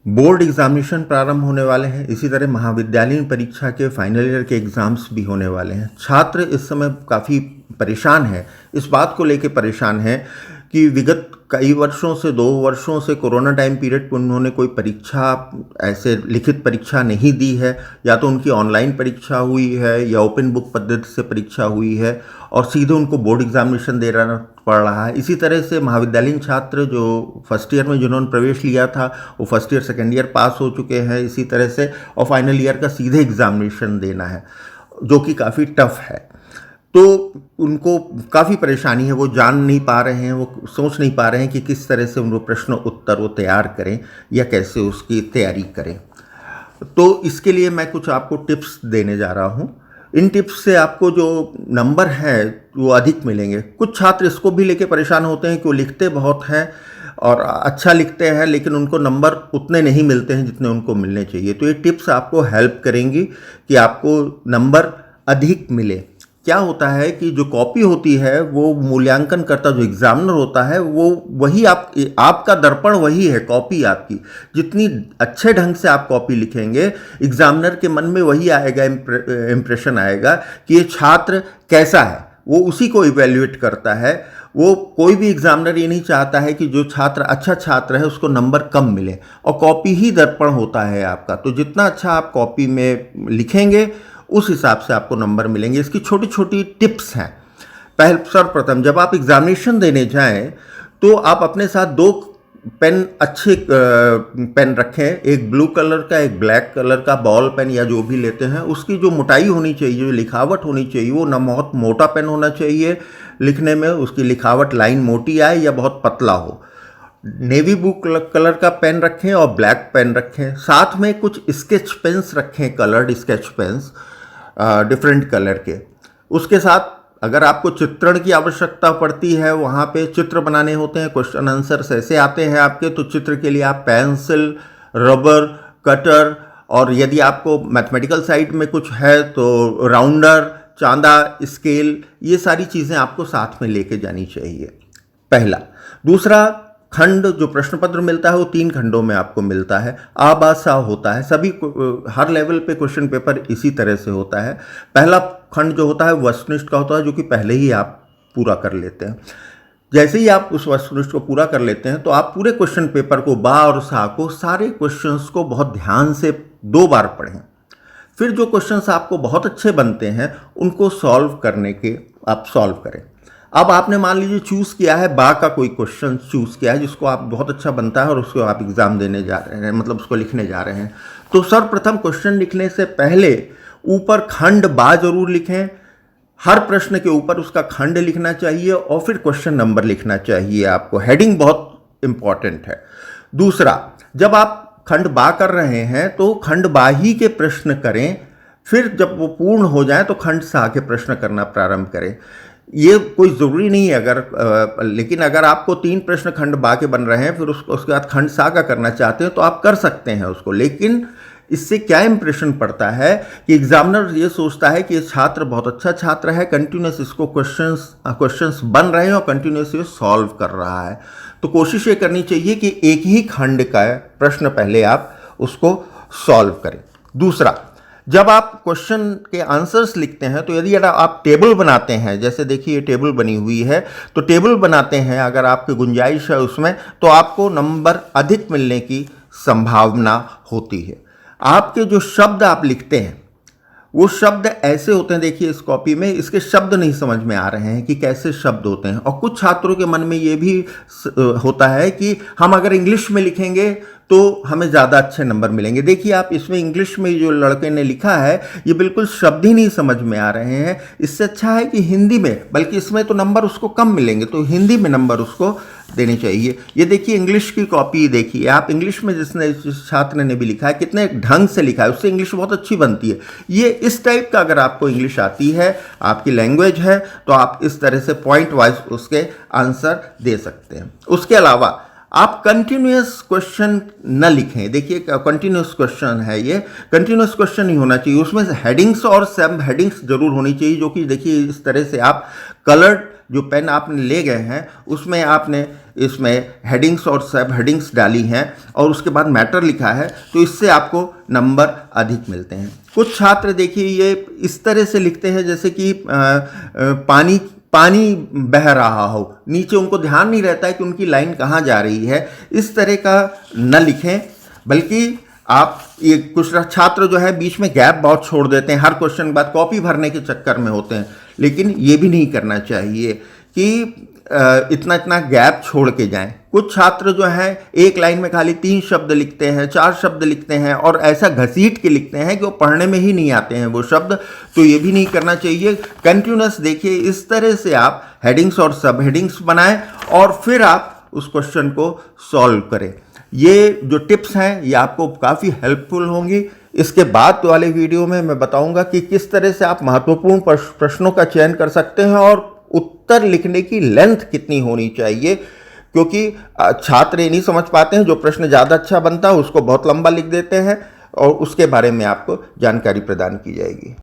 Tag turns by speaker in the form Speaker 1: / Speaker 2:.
Speaker 1: Board examination प्रारंभ होने वाले हैं। इसी तरह महाविद्यालयीन परीक्षा के फाइनल ईयर के एग्ज़ाम्स भी होने वाले हैं। छात्र इस समय काफ़ी परेशान हैं। इस बात को लेकर परेशान हैं कि विगत कई वर्षों से 2 वर्षों से कोरोना टाइम पीरियड पर उन्होंने कोई परीक्षा, ऐसे लिखित परीक्षा नहीं दी है। या तो उनकी ऑनलाइन परीक्षा हुई है या ओपन बुक पद्धति से परीक्षा हुई है और सीधे उनको बोर्ड एग्जामिनेशन देना पड़ रहा है। इसी तरह से महाविद्यालयीन छात्र जो फर्स्ट ईयर में जिन्होंने प्रवेश लिया था वो फर्स्ट ईयर सेकेंड ईयर पास हो चुके हैं इसी तरह से, और फाइनल ईयर का सीधे एग्जामिनेशन देना है जो कि काफ़ी टफ है। तो उनको काफ़ी परेशानी है, वो जान नहीं पा रहे हैं, वो सोच नहीं पा रहे हैं कि किस तरह से उनको प्रश्न उत्तर वो तैयार करें या कैसे उसकी तैयारी करें। तो इसके लिए मैं कुछ आपको टिप्स देने जा रहा हूँ। इन टिप्स से आपको जो नंबर है वो अधिक मिलेंगे। कुछ छात्र इसको भी लेके परेशान होते हैं कि वो लिखते बहुत हैं और अच्छा लिखते हैं लेकिन उनको नंबर उतने नहीं मिलते हैं जितने उनको मिलने चाहिए। तो ये टिप्स आपको हेल्प करेंगी कि आपको नंबर अधिक मिले। क्या होता है कि जो कॉपी होती है वो मूल्यांकन करता जो एग्जामिनर होता है वो वही आपका दर्पण वही है, कॉपी आपकी। जितनी अच्छे ढंग से आप कॉपी लिखेंगे एग्जामिनर के मन में वही आएगा, इम्प्रेशन आएगा कि ये छात्र कैसा है, वो उसी को इवेल्युएट करता है। वो कोई भी एग्जामिनर ये नहीं चाहता है कि जो छात्र अच्छा छात्र है उसको नंबर कम मिले, और कॉपी ही दर्पण होता है आपका। तो जितना अच्छा आप कॉपी में लिखेंगे उस हिसाब से आपको नंबर मिलेंगे। इसकी छोटी छोटी टिप्स हैं। सर्वप्रथम जब आप एग्जामिनेशन देने जाएं तो आप अपने साथ 2 पेन, अच्छे पेन रखें, एक ब्लू कलर का, एक ब्लैक कलर का। बॉल पेन या जो भी लेते हैं उसकी जो मोटाई होनी चाहिए, जो लिखावट होनी चाहिए, वो ना बहुत मोटा पेन होना चाहिए लिखने में, उसकी लिखावट लाइन मोटी आए या बहुत पतला हो। नेवी ब्लू कलर का पेन रखें और ब्लैक पेन रखें। साथ में कुछ स्केच पेन्स रखें, coloured sketch pens different colour के। उसके साथ अगर आपको चित्रण की आवश्यकता पड़ती है, वहाँ पे चित्र बनाने होते हैं, क्वेश्चन आंसर्स ऐसे आते हैं आपके, तो चित्र के लिए आप पेंसिल, रबर, कटर, और यदि आपको मैथमेटिकल साइड में कुछ है तो राउंडर, चांदा, स्केल, ये सारी चीज़ें आपको साथ में लेके जानी चाहिए, पहला। दूसरा, खंड जो प्रश्न पत्र मिलता है वो 3 खंडों में आपको मिलता है। आ बा सा होता है, सभी हर लेवल पे क्वेश्चन पेपर इसी तरह से होता है। पहला खंड जो होता है वस्तुनिष्ठ का होता है, जो कि पहले ही आप पूरा कर लेते हैं। जैसे ही आप उस वस्तुनिष्ठ को पूरा कर लेते हैं तो आप पूरे क्वेश्चन पेपर को, बा और सा को, सारे क्वेश्चंस को बहुत ध्यान से 2 बार पढ़ें। फिर जो क्वेश्चंस आपको बहुत अच्छे बनते हैं उनको सॉल्व करने के आप सॉल्व करें। अब आपने मान लीजिए चूज़ किया है, बा का कोई क्वेश्चन चूज़ किया है जिसको आप बहुत अच्छा बनता है और उसको आप एग्ज़ाम देने जा रहे हैं, मतलब उसको लिखने जा रहे हैं। तो सर्वप्रथम क्वेश्चन लिखने से पहले ऊपर खंड बा जरूर लिखें। हर प्रश्न के ऊपर उसका खंड लिखना चाहिए और फिर क्वेश्चन नंबर लिखना चाहिए आपको। हेडिंग बहुत इंपॉर्टेंट है। दूसरा, जब आप खंड बा कर रहे हैं तो खंड बा ही के प्रश्न करें, फिर जब वो पूर्ण हो जाए तो खंड सा के प्रश्न करना प्रारंभ करें। ये कोई ज़रूरी नहीं है, लेकिन अगर आपको 3 प्रश्न खंड बा के बन रहे हैं फिर उसके बाद खंड सा का करना चाहते हैं तो आप कर सकते हैं उसको। लेकिन इससे क्या इंप्रेशन पड़ता है कि एग्जामिनर ये सोचता है कि ये छात्र बहुत अच्छा छात्र है, कंटिन्यूस इसको क्वेश्चंस बन रहे हैं और कंटिन्यूस ये सॉल्व कर रहा है। तो कोशिश ये करनी चाहिए कि एक ही खंड का प्रश्न पहले आप उसको सॉल्व करें। दूसरा, जब आप क्वेश्चन के आंसर्स लिखते हैं तो यदि आप टेबल बनाते हैं, जैसे देखिए ये टेबल बनी हुई है, तो टेबल बनाते हैं अगर आपकी गुंजाइश है उसमें, तो आपको नंबर अधिक मिलने की संभावना होती है। आपके जो शब्द आप लिखते हैं वो शब्द ऐसे होते हैं, देखिए इस कॉपी में इसके शब्द नहीं समझ में आ रहे हैं कि कैसे शब्द होते हैं। और कुछ छात्रों के मन में ये भी होता है कि हम अगर इंग्लिश में लिखेंगे तो हमें ज़्यादा अच्छे नंबर मिलेंगे। देखिए आप इसमें इंग्लिश में जो लड़के ने लिखा है ये बिल्कुल शब्द ही नहीं समझ में आ रहे हैं। इससे अच्छा है कि हिंदी में, बल्कि इसमें तो नंबर उसको कम मिलेंगे, तो हिंदी में नंबर उसको देने चाहिए। ये देखिए इंग्लिश की कॉपी देखिए आप, इंग्लिश में जिस छात्र ने भी लिखा है कितने ढंग से लिखा है, उससे इंग्लिश बहुत अच्छी बनती है। ये इस टाइप का अगर आपको इंग्लिश आती है, आपकी लैंग्वेज है, तो आप इस तरह से पॉइंट वाइज उसके आंसर दे सकते हैं। उसके अलावा आप कंटिन्यूस क्वेश्चन न लिखें। देखिए कंटिन्यूस क्वेश्चन है, ये कंटिन्यूस क्वेश्चन नहीं होना चाहिए, उसमें हेडिंग्स और सब हेडिंग्स जरूर होनी चाहिए, जो कि देखिए इस तरह से आप कलर्ड जो पेन आपने ले गए हैं उसमें आपने इसमें हेडिंग्स और सब हेडिंग्स डाली हैं और उसके बाद मैटर लिखा है, तो इससे आपको नंबर अधिक मिलते हैं। कुछ छात्र देखिए ये इस तरह से लिखते हैं जैसे कि पानी पानी बह रहा हो, नीचे उनको ध्यान नहीं रहता है कि उनकी लाइन कहाँ जा रही है। इस तरह का न लिखें, बल्कि आप ये कुछ छात्र जो है बीच में गैप बहुत छोड़ देते हैं, हर क्वेश्चन के बाद कॉपी भरने के चक्कर में होते हैं, लेकिन ये भी नहीं करना चाहिए कि इतना इतना गैप छोड़ के जाएं। कुछ छात्र जो हैं एक लाइन में खाली 3 शब्द लिखते हैं, 4 शब्द लिखते हैं और ऐसा घसीट के लिखते हैं कि वो पढ़ने में ही नहीं आते हैं वो शब्द, तो ये भी नहीं करना चाहिए। कंटिन्यूअस देखिए, इस तरह से आप हेडिंग्स और सब हेडिंग्स बनाएं और फिर आप उस क्वेश्चन को सॉल्व करें। ये जो टिप्स हैं ये आपको काफ़ी हेल्पफुल होंगी। इसके बाद वाले वीडियो में मैं बताऊंगा कि किस तरह से आप महत्वपूर्ण प्रश्नों का चयन कर सकते हैं और उत्तर लिखने की लेंथ कितनी होनी चाहिए, क्योंकि छात्र ये नहीं समझ पाते हैं, जो प्रश्न ज़्यादा अच्छा बनता है उसको बहुत लंबा लिख देते हैं और उसके बारे में आपको जानकारी प्रदान की जाएगी।